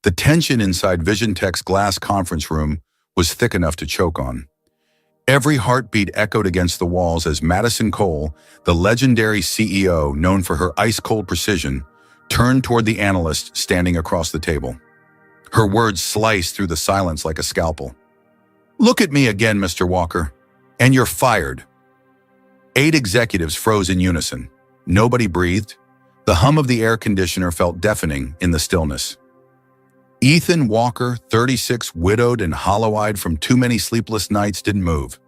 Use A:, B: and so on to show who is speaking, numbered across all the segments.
A: The tension inside Vision Tech's glass conference room was thick enough to choke on. Every heartbeat echoed against the walls as Madison Cole, the legendary CEO known for her ice-cold precision, turned toward the analyst standing across the table. Her words sliced through the silence like a scalpel. "Look at me again, Mr. Walker, and you're fired." 8 executives froze in unison. Nobody breathed. The hum of the air conditioner felt deafening in the stillness. Ethan Walker, 36, widowed and hollow-eyed from too many sleepless nights, didn't move.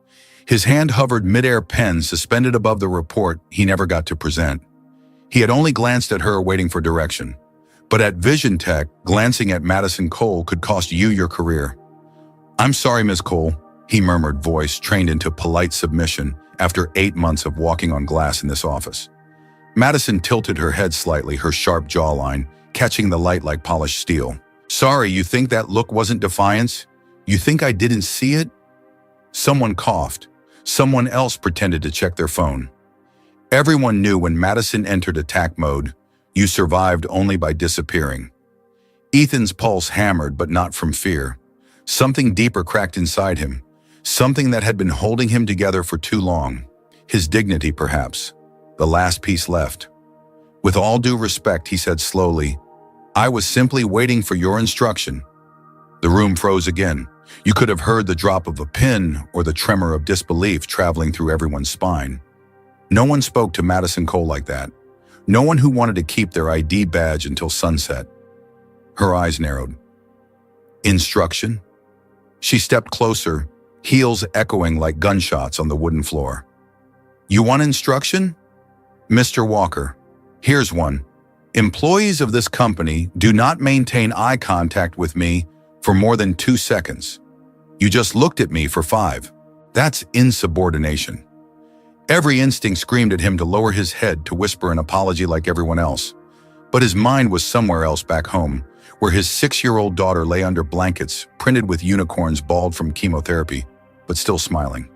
A: His hand hovered mid-air, pen suspended above the report he never got to present. He had only glanced at her, waiting for direction. But at Vision Tech, glancing at Madison Cole could cost you your career. "I'm sorry, Ms. Cole," he murmured, voice trained into polite submission after 8 months of walking on glass in this office. Madison tilted her head slightly, her sharp jawline catching the light like polished steel. "Sorry, you think that look wasn't defiance? You think I didn't see it?" Someone coughed. Someone else pretended to check their phone. Everyone knew when Madison entered attack mode, you survived only by disappearing. Ethan's pulse hammered, but not from fear. Something deeper cracked inside him, something that had been holding him together for too long. His dignity, perhaps. The last piece left. "With all due respect," he said slowly, "I was simply waiting for your instruction." The room froze again. You could have heard the drop of a pin or the tremor of disbelief traveling through everyone's spine. No one spoke to Madison Cole like that. No one who wanted to keep their ID badge until sunset. Her eyes narrowed. "Instruction?" She stepped closer, heels echoing like gunshots on the wooden floor. "You want instruction? Mr. Walker, here's one. Employees of this company do not maintain eye contact with me for more than 2 seconds. You just looked at me for 5. That's insubordination." Every instinct screamed at him to lower his head, to whisper an apology like everyone else. But his mind was somewhere else, back home, where his 6-year-old daughter lay under blankets, printed with unicorns bald from chemotherapy, but still smiling.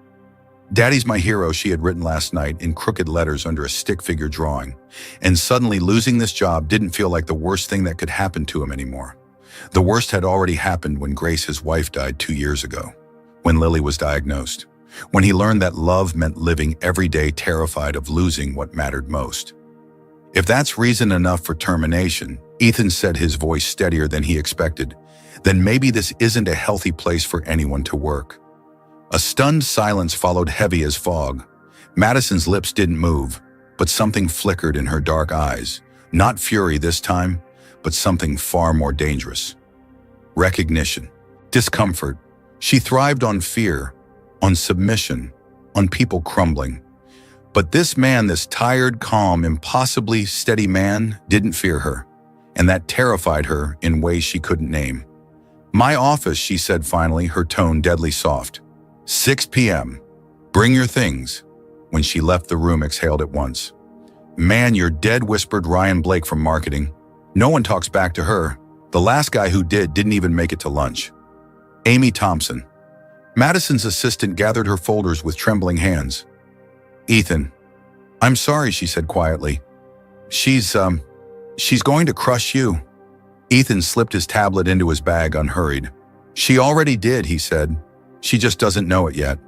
A: "Daddy's my hero," she had written last night in crooked letters under a stick figure drawing. And suddenly losing this job didn't feel like the worst thing that could happen to him anymore. The worst had already happened when Grace, his wife, died 2 years ago, when Lily was diagnosed, when he learned that love meant living every day terrified of losing what mattered most. "If that's reason enough for termination," Ethan said, his voice steadier than he expected, "then maybe this isn't a healthy place for anyone to work." A stunned silence followed, heavy as fog. Madison's lips didn't move, but something flickered in her dark eyes. Not fury this time, but something far more dangerous. Recognition. Discomfort. She thrived on fear, on submission, on people crumbling. But this man, this tired, calm, impossibly steady man, didn't fear her, and that terrified her in ways she couldn't name. "My office," she said finally, her tone deadly soft. 6 p.m. Bring your things." When she left the room, exhaled at once. "Man, you're dead," whispered Ryan Blake from marketing. No one talks back to her. The last guy who didn't even make it to lunch. Amy Thompson. Madison's assistant gathered her folders with trembling hands. "Ethan, I'm sorry," she said quietly. She's going to crush you." Ethan slipped his tablet into his bag unhurried. "She already did," he said. "She just doesn't know it yet."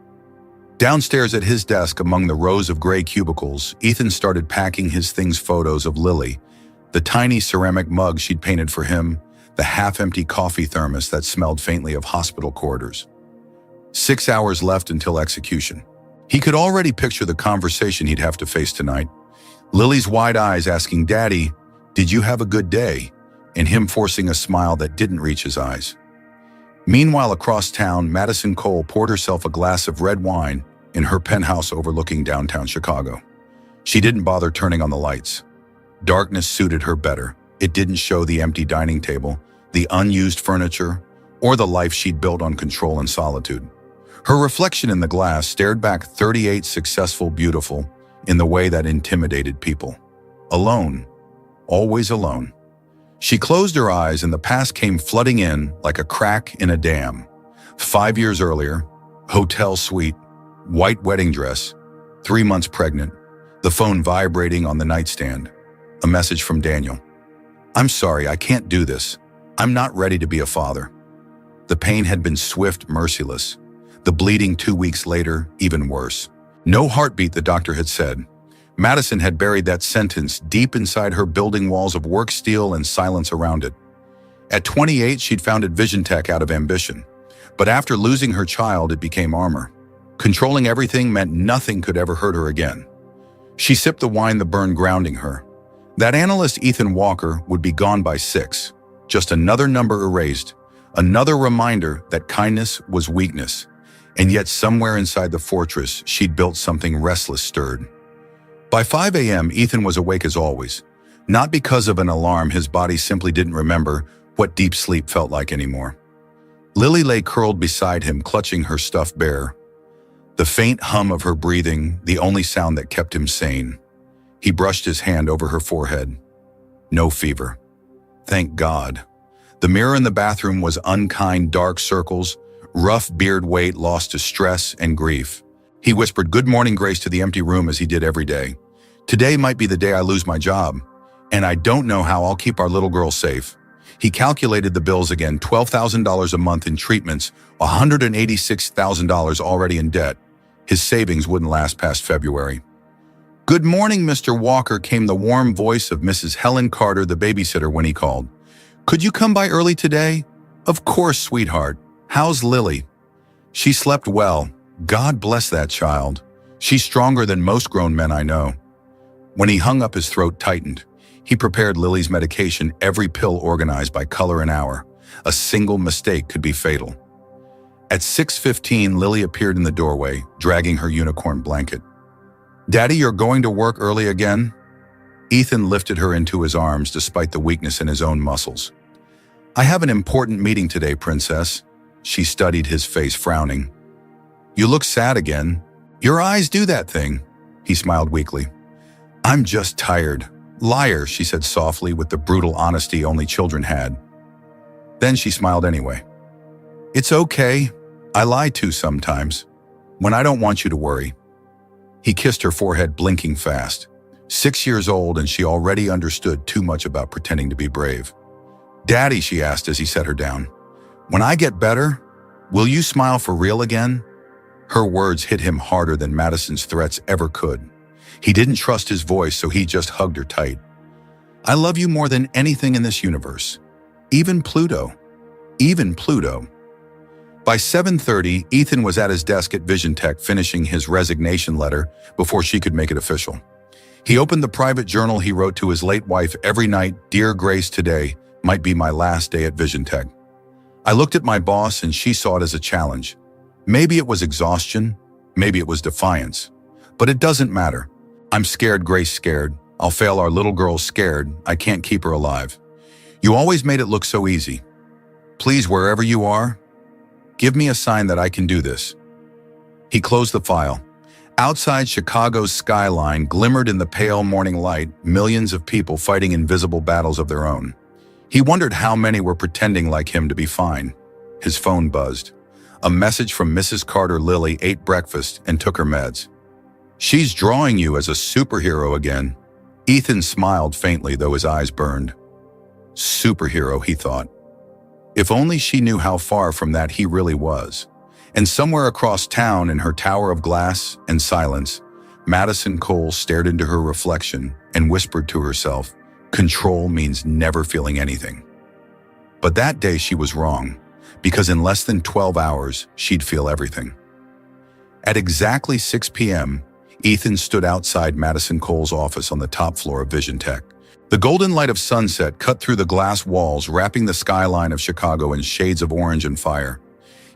A: Downstairs at his desk, among the rows of gray cubicles, Ethan started packing his things, photos of Lily, the tiny ceramic mug she'd painted for him, the half-empty coffee thermos that smelled faintly of hospital corridors. 6 hours left until execution. He could already picture the conversation he'd have to face tonight. Lily's wide eyes asking, "Daddy, did you have a good day?" and him forcing a smile that didn't reach his eyes. Meanwhile, across town, Madison Cole poured herself a glass of red wine in her penthouse overlooking downtown Chicago. She didn't bother turning on the lights. Darkness suited her better. It didn't show the empty dining table, the unused furniture, or the life she'd built on control and solitude. Her reflection in the glass stared back 38 successful, beautiful, in the way that intimidated people. Alone. Always alone. She closed her eyes and the past came flooding in like a crack in a dam. 5 years earlier, hotel suite, white wedding dress, 3 months pregnant, the phone vibrating on the nightstand. A message from Daniel. "I'm sorry, I can't do this. I'm not ready to be a father. The pain had been swift, merciless. The bleeding 2 weeks later, even worse. No heartbeat, the doctor had said. Madison had buried that sentence deep inside her building walls of work steel and silence around it. At 28, she'd founded Vision Tech out of ambition. But after losing her child, it became armor. Controlling everything meant nothing could ever hurt her again. She sipped the wine, the burn grounding her. That analyst, Ethan Walker, would be gone by 6. Just another number erased. Another reminder that kindness was weakness. And yet somewhere inside the fortress, she'd built something restless stirred. By 5 a.m., Ethan was awake as always. Not because of an alarm, his body simply didn't remember what deep sleep felt like anymore. Lily lay curled beside him, clutching her stuffed bear. The faint hum of her breathing, the only sound that kept him sane. He brushed his hand over her forehead. No fever. Thank God. The mirror in the bathroom was unkind, dark circles, rough beard weight lost to stress and grief. He whispered good morning grace to the empty room as he did every day. Today might be the day I lose my job, and I don't know how I'll keep our little girl safe. He calculated the bills again, $12,000 a month in treatments, $186,000 already in debt. His savings wouldn't last past February. Good morning, Mr. Walker, came the warm voice of Mrs. Helen Carter, the babysitter, when he called. Could you come by early today? Of course, sweetheart. How's Lily? She slept well. God bless that child. She's stronger than most grown men I know. When he hung up, his throat tightened. He prepared Lily's medication, every pill organized by color and hour. A single mistake could be fatal. At 6:15, Lily appeared in the doorway, dragging her unicorn blanket. Daddy, you're going to work early again? Ethan lifted her into his arms despite the weakness in his own muscles. I have an important meeting today, Princess. She studied his face, frowning. You look sad again. Your eyes do that thing. He smiled weakly. I'm just tired. Liar, she said softly with the brutal honesty only children had. Then she smiled anyway. It's okay. I lie too sometimes. When I don't want you to worry. He kissed her forehead, blinking fast. 6 years old, and she already understood too much about pretending to be brave. Daddy, she asked as he set her down. When I get better, will you smile for real again? Her words hit him harder than Madison's threats ever could. He didn't trust his voice, so he just hugged her tight. I love you more than anything in this universe. Even Pluto. Even Pluto. By 7:30, Ethan was at his desk at Vision Tech finishing his resignation letter before she could make it official. He opened the private journal he wrote to his late wife every night. Dear Grace, today might be my last day at Vision Tech. I looked at my boss and she saw it as a challenge. Maybe it was exhaustion, maybe it was defiance. But it doesn't matter. I'm scared, Grace, scared. I'll fail our little girl, scared. I can't keep her alive. You always made it look so easy. Please, wherever you are, give me a sign that I can do this. He closed the file. Outside Chicago's skyline glimmered in the pale morning light, millions of people fighting invisible battles of their own. He wondered how many were pretending like him to be fine. His phone buzzed. A message from Mrs. Carter. Lily ate breakfast and took her meds. She's drawing you as a superhero again. Ethan smiled faintly, though his eyes burned. Superhero, he thought. If only she knew how far from that he really was. And somewhere across town, in her tower of glass and silence, Madison Cole stared into her reflection and whispered to herself, control means never feeling anything. But that day she was wrong, because in less than 12 hours, she'd feel everything. At exactly 6 p.m., Ethan stood outside Madison Cole's office on the top floor of Vision Tech. The golden light of sunset cut through the glass walls, wrapping the skyline of Chicago in shades of orange and fire.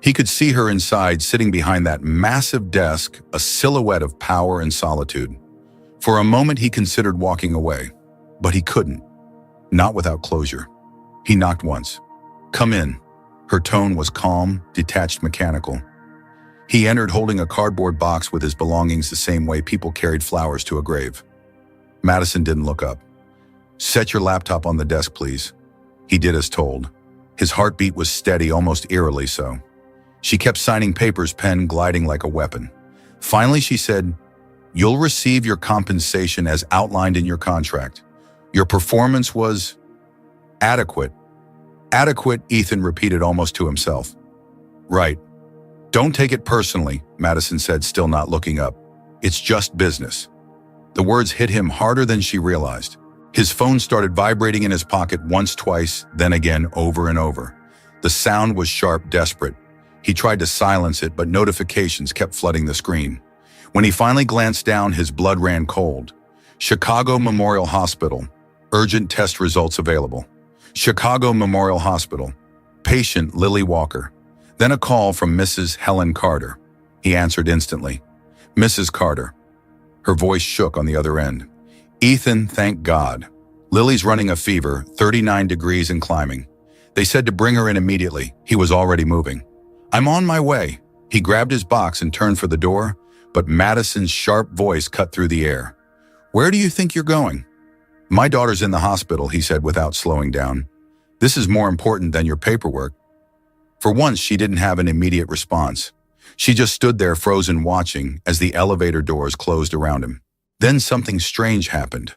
A: He could see her inside, sitting behind that massive desk, a silhouette of power and solitude. For a moment, he considered walking away, but he couldn't. Not without closure. He knocked once. Come in. Her tone was calm, detached, mechanical. He entered holding a cardboard box with his belongings the same way people carried flowers to a grave. Madison didn't look up. Set your laptop on the desk, please. He did as told. His heartbeat was steady, almost eerily so. She kept signing papers, pen gliding like a weapon. Finally, she said, you'll receive your compensation as outlined in your contract. Your performance was adequate. Adequate, Ethan repeated almost to himself. Right. Don't take it personally, Madison said, still not looking up. It's just business. The words hit him harder than she realized. His phone started vibrating in his pocket once, twice, then again, over and over. The sound was sharp, desperate. He tried to silence it, but notifications kept flooding the screen. When he finally glanced down, his blood ran cold. Chicago Memorial Hospital. Urgent test results available. Chicago Memorial Hospital. Patient Lily Walker. Then a call from Mrs. Helen Carter. He answered instantly. Mrs. Carter. Her voice shook on the other end. Ethan, thank God. Lily's running a fever, 39 degrees and climbing. They said to bring her in immediately. He was already moving. I'm on my way. He grabbed his box and turned for the door, but Madison's sharp voice cut through the air. Where do you think you're going? My daughter's in the hospital, he said without slowing down. This is more important than your paperwork. For once, she didn't have an immediate response. She just stood there frozen, watching as the elevator doors closed around him. Then something strange happened.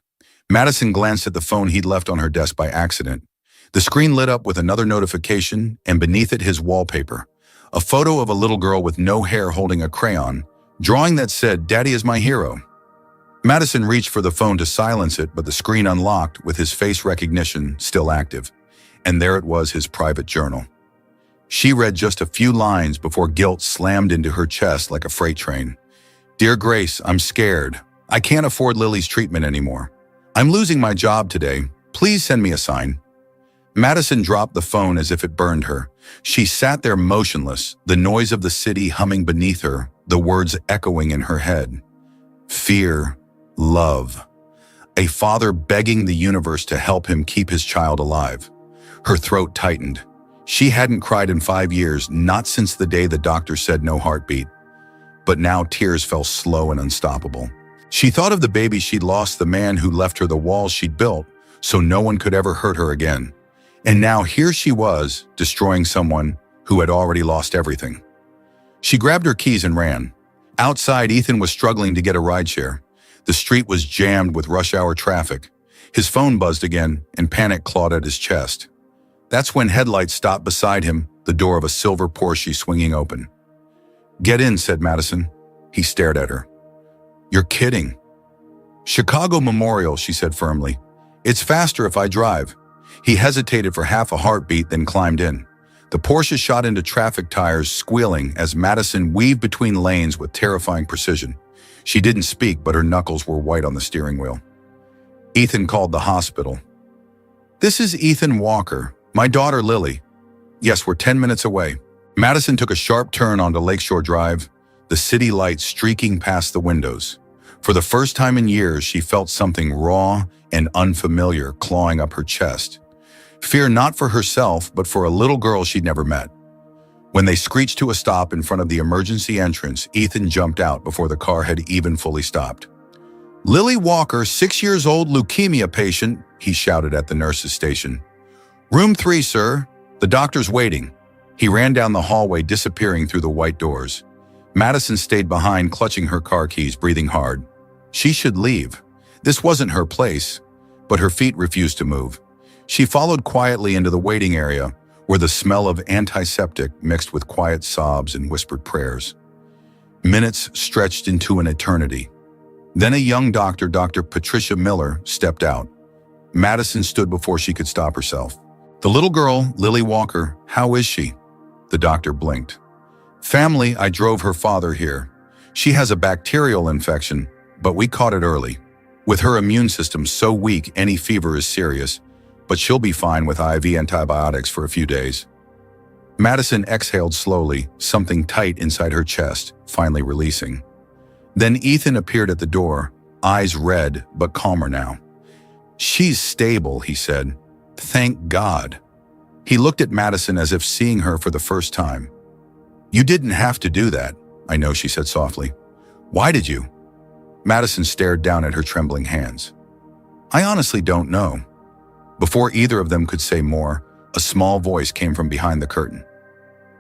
A: Madison glanced at the phone he'd left on her desk by accident. The screen lit up with another notification, and beneath it his wallpaper. A photo of a little girl with no hair holding a crayon, drawing that said, Daddy is my hero. Madison reached for the phone to silence it, but the screen unlocked with his face recognition still active. And there it was, his private journal. She read just a few lines before guilt slammed into her chest like a freight train. Dear Grace, I'm scared. I can't afford Lily's treatment anymore. I'm losing my job today. Please send me a sign. Madison dropped the phone as if it burned her. She sat there motionless, the noise of the city humming beneath her, the words echoing in her head. Fear, love. A father begging the universe to help him keep his child alive. Her throat tightened. She hadn't cried in 5 years, not since the day the doctor said no heartbeat. But now tears fell slow and unstoppable. She thought of the baby she'd lost, the man who left her the walls she'd built so no one could ever hurt her again. And now here she was, destroying someone who had already lost everything. She grabbed her keys and ran. Outside, Ethan was struggling to get a rideshare. The street was jammed with rush hour traffic. His phone buzzed again, and panic clawed at his chest. That's when headlights stopped beside him, the door of a silver Porsche swinging open. Get in, said Madison. He stared at her. You're kidding. Chicago Memorial, she said firmly. It's faster if I drive. He hesitated for half a heartbeat, then climbed in. The Porsche shot into traffic tires, squealing as Madison weaved between lanes with terrifying precision. She didn't speak, but her knuckles were white on the steering wheel. Ethan called the hospital. This is Ethan Walker. My daughter, Lily. Yes, we're 10 minutes away. Madison took a sharp turn onto Lakeshore Drive, the city lights streaking past the windows. For the first time in years, she felt something raw and unfamiliar clawing up her chest. Fear not for herself, but for a little girl she'd never met. When they screeched to a stop in front of the emergency entrance, Ethan jumped out before the car had even fully stopped. Lily Walker, 6 years old, leukemia patient, he shouted at the nurse's station. Room 3, sir. The doctor's waiting. He ran down the hallway, disappearing through the white doors. Madison stayed behind, clutching her car keys, breathing hard. She should leave. This wasn't her place, but her feet refused to move. She followed quietly into the waiting area, where the smell of antiseptic mixed with quiet sobs and whispered prayers. Minutes stretched into an eternity. Then a young doctor, Dr. Patricia Miller, stepped out. Madison stood before she could stop herself. The little girl, Lily Walker, how is she? The doctor blinked. Family, I drove her father here. She has a bacterial infection, but we caught it early. With her immune system so weak, any fever is serious, but she'll be fine with IV antibiotics for a few days. Madison exhaled slowly, something tight inside her chest, finally releasing. Then Ethan appeared at the door, eyes red but calmer now. She's stable, he said. Thank God. He looked at Madison as if seeing her for the first time. You didn't have to do that, I know, she said softly. Why did you? Madison stared down at her trembling hands. I honestly don't know. Before either of them could say more, a small voice came from behind the curtain.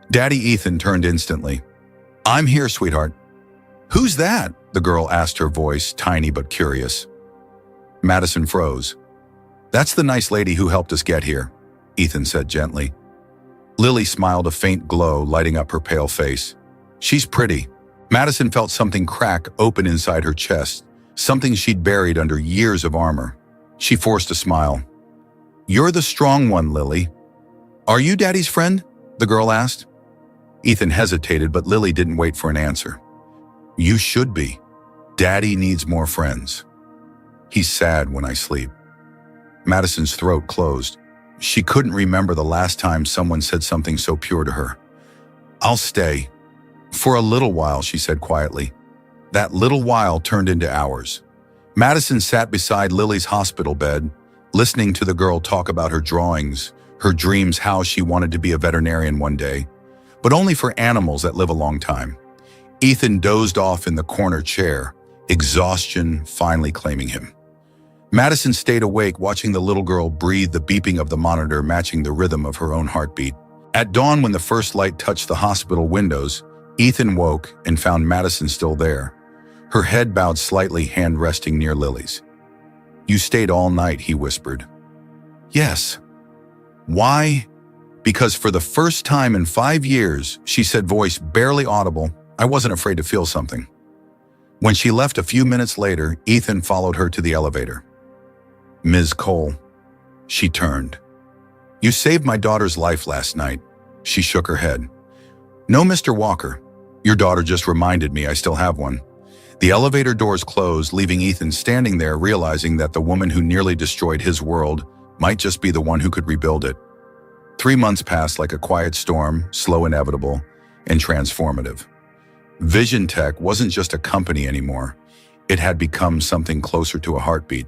A: Daddy Ethan turned instantly. I'm here, sweetheart. Who's that? The girl asked, her voice tiny but curious. Madison froze. That's the nice lady who helped us get here. Ethan said gently. Lily smiled, a faint glow lighting up her pale face. She's pretty. Madison felt something crack open inside her chest, something she'd buried under years of armor. She forced a smile. You're the strong one, Lily. Are you Daddy's friend? The girl asked. Ethan hesitated, but Lily didn't wait for an answer. You should be. Daddy needs more friends. He's sad when I sleep. Madison's throat closed. She couldn't remember the last time someone said something so pure to her. I'll stay. For a little while, she said quietly. That little while turned into hours. Madison sat beside Lily's hospital bed, listening to the girl talk about her drawings, her dreams, how she wanted to be a veterinarian one day, but only for animals that live a long time. Ethan dozed off in the corner chair, exhaustion finally claiming him. Madison stayed awake, watching the little girl breathe, the beeping of the monitor matching the rhythm of her own heartbeat. At dawn, when the first light touched the hospital windows, Ethan woke and found Madison still there, her head bowed slightly, hand resting near Lily's. You stayed all night, he whispered. Yes. Why? Because for the first time in 5 years, she said, voice barely audible, I wasn't afraid to feel something. When she left a few minutes later, Ethan followed her to the elevator. Ms. Cole. She turned. You saved my daughter's life last night. She shook her head. No, Mr. Walker. Your daughter just reminded me I still have one. The elevator doors closed, leaving Ethan standing there, realizing that the woman who nearly destroyed his world might just be the one who could rebuild it. 3 months passed like a quiet storm, slow, inevitable, and transformative. Vision Tech wasn't just a company anymore. It had become something closer to a heartbeat.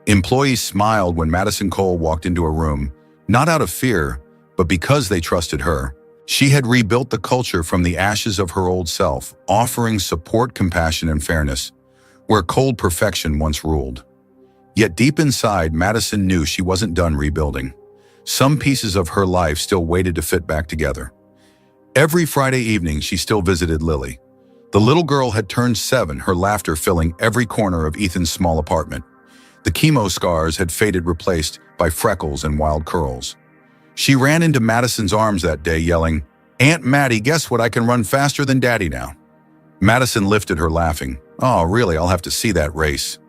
A: Employees smiled when Madison Cole walked into a room, not out of fear, but because they trusted her. She had rebuilt the culture from the ashes of her old self, offering support, compassion, and fairness, where cold perfection once ruled. Yet deep inside, Madison knew she wasn't done rebuilding. Some pieces of her life still waited to fit back together. Every Friday evening, she still visited Lily. The little girl had turned 7, her laughter filling every corner of Ethan's small apartment. The chemo scars had faded, replaced by freckles and wild curls. She ran into Madison's arms that day, yelling, Aunt Maddie, guess what? I can run faster than Daddy now. Madison lifted her, laughing. Oh, really? I'll have to see that race.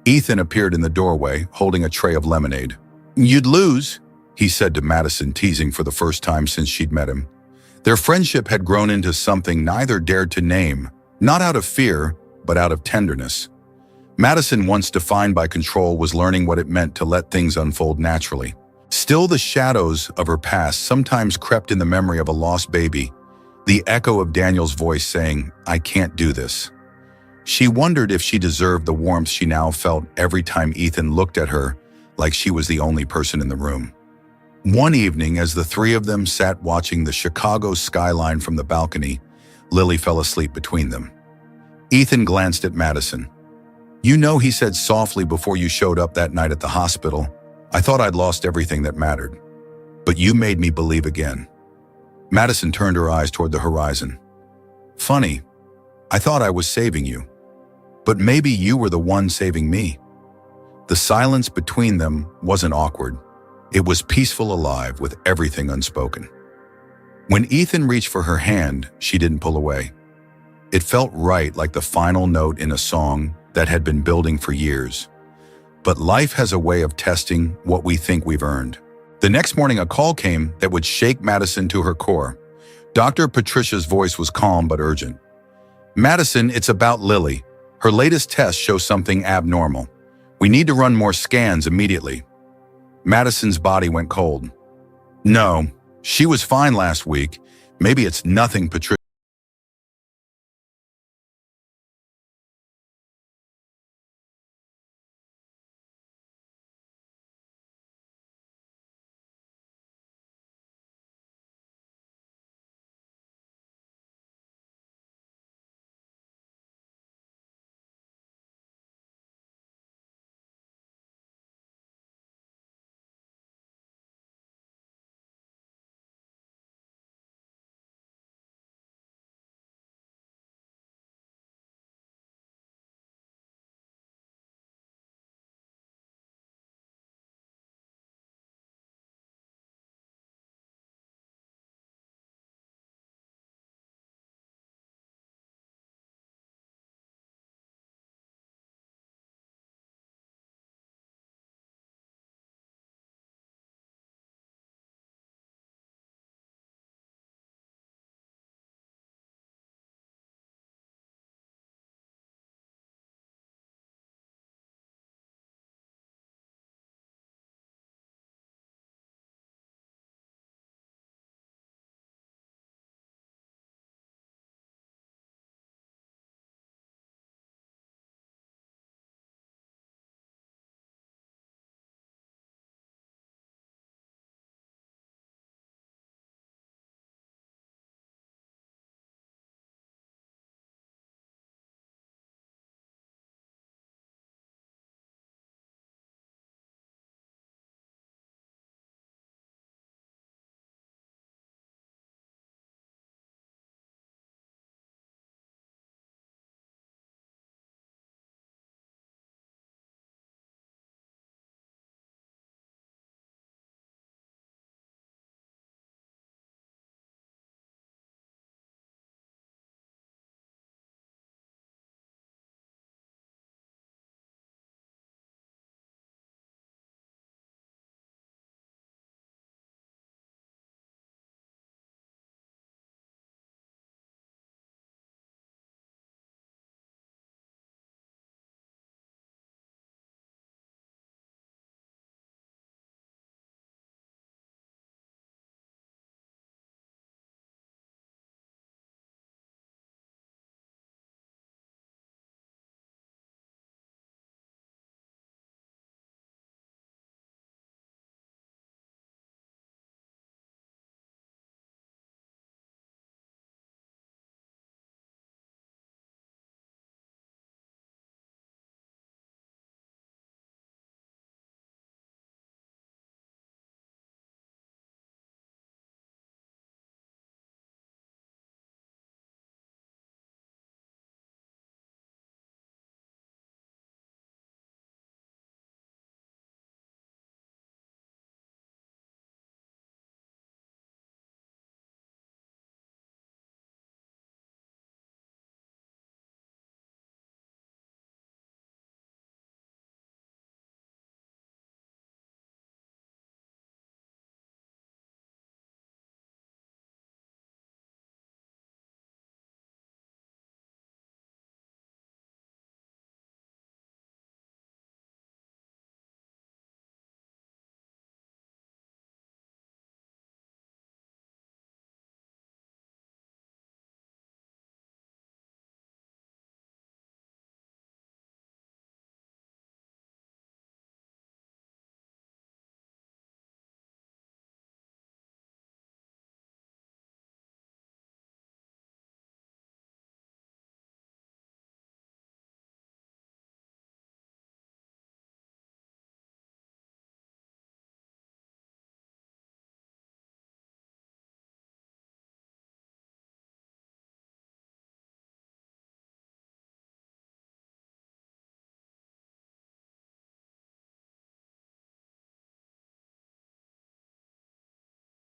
A: Ethan appeared in the doorway, holding a tray of lemonade. You'd lose, he said to Madison, teasing for the first time since she'd met him. Their friendship had grown into something neither dared to name, not out of fear, but out of tenderness. Madison, once defined by control, was learning what it meant to let things unfold naturally. Still, the shadows of her past sometimes crept in the memory of a lost baby, the echo of Daniel's voice saying, I can't do this. She wondered if she deserved the warmth she now felt every time Ethan looked at her, like she was the only person in the room. One evening, as the three of them sat watching the Chicago skyline from the balcony, Lily fell asleep between them. Ethan glanced at Madison. You know, he said softly before you showed up that night at the hospital, I thought I'd lost everything that mattered. But you made me believe again. Madison turned her eyes toward the horizon. Funny, I thought I was saving you. But maybe you were the one saving me. The silence between them wasn't awkward. It was peaceful, alive, with everything unspoken. When Ethan reached for her hand, she didn't pull away. It felt right, like the final note in a song that had been building for years. But life has a way of testing what we think we've earned. The next morning, a call came that would shake Madison to her core. Dr. Patricia's voice was calm but urgent. Madison, it's about Lily. Her latest tests show something abnormal. We need to run more scans immediately. Madison's body went cold. No, she was fine last week. Maybe it's nothing, Patricia.